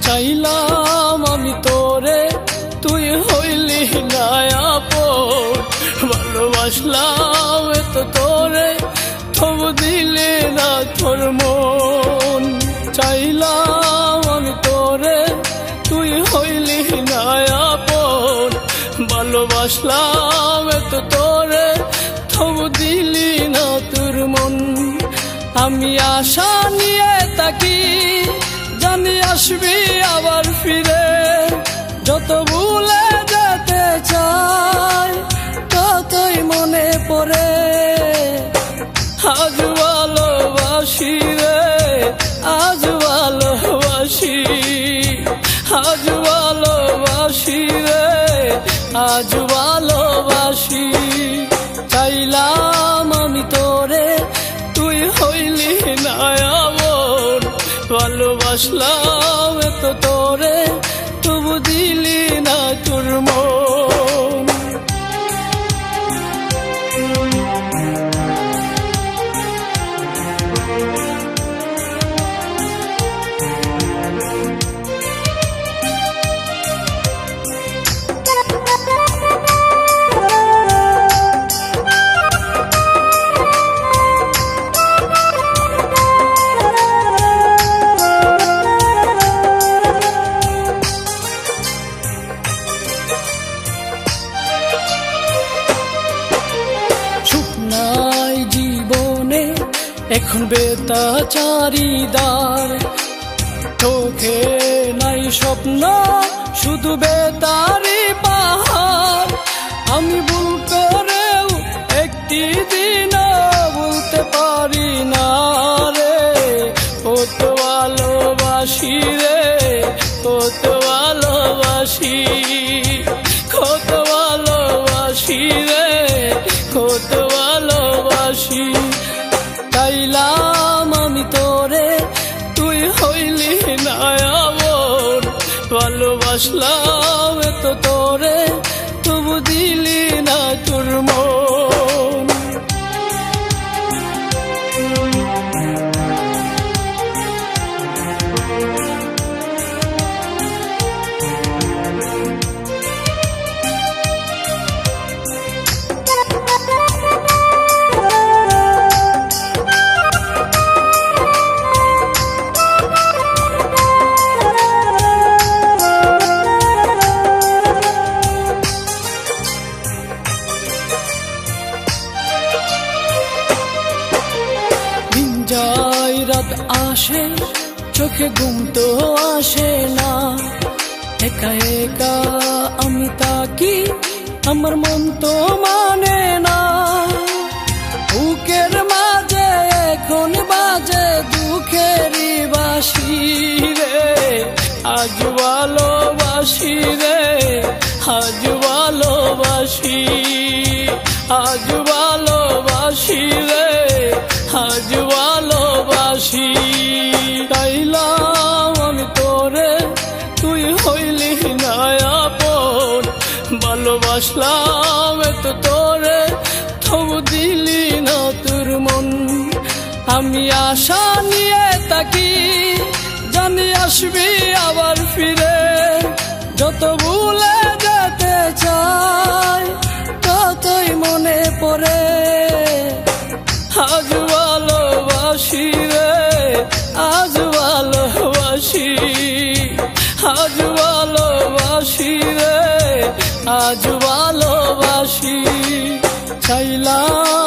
চাইলাম আমি তোরে, তুই হইলি না আপন। ভালোবাসলাম এত তোরে, তবু দিলি না তোর মন। চাইলাম আমি তোরে, তুই হইলি না আপন। ভালোবাসলাম এত তোরে, তবু দিলি না তোর মন। আমি আশা নিয়ে থাকি, জানি আসবি আবার ফিরে। যত ভুলে যেতে চাই, ততই মনে পড়ে। আজ ভালোবাসি রে, আজ ভালোবাসি, আজ ভালোবাসি রে, আজ ভালোবাসি। চাইলাম আমি তোরে, তুই হইলি না আপন। ভালোবাসলাম এত তোরে, তবু দিলি না তোর মন। এখন বেতাচারিদার, চোখে নাই স্বপ্ন, শুধু বেতারি পাহাড়। আমি ভুল করেও একটি দিনও বলতে পারি না রে, কত ভালোবাসি রে, কত ভালোবাসি, কত ভালোবাসি রে, কত ভালোবাসি। চাইলাম আমি তোরে, তুই হইলি না আপন। ভালোবাসলাম এত তোরে, তবু দিলি না তোর মন। রাত আসে, চোখে ঘুম তো আসে না। একা একা আমি তাকি, আমার মন তো মানে না। বুকের মাঝে এখন বাজে দুঃখেরই বাঁশি রে। আজ ভালোবাসি রে, আজ ভালোবাসি, আজ ভালোবাসি রে, আজ ভালোবাসি। চাইলাম আমি তোরে, তুই হইলি না আপন। ভালোবাসলাম এত তোরে, তবু দিলি না তোর মন। আমি আশা নিয়ে থাকি, জানি আসবি আবার ফিরে। যত ভুলে যেতে চাই, ততই মনে পড়ে। আজ ভালোবাসি রে, আজ ভালোবাসি, আজ ভালোবাসি রে, আজ ভালোবাসি। চাইলাম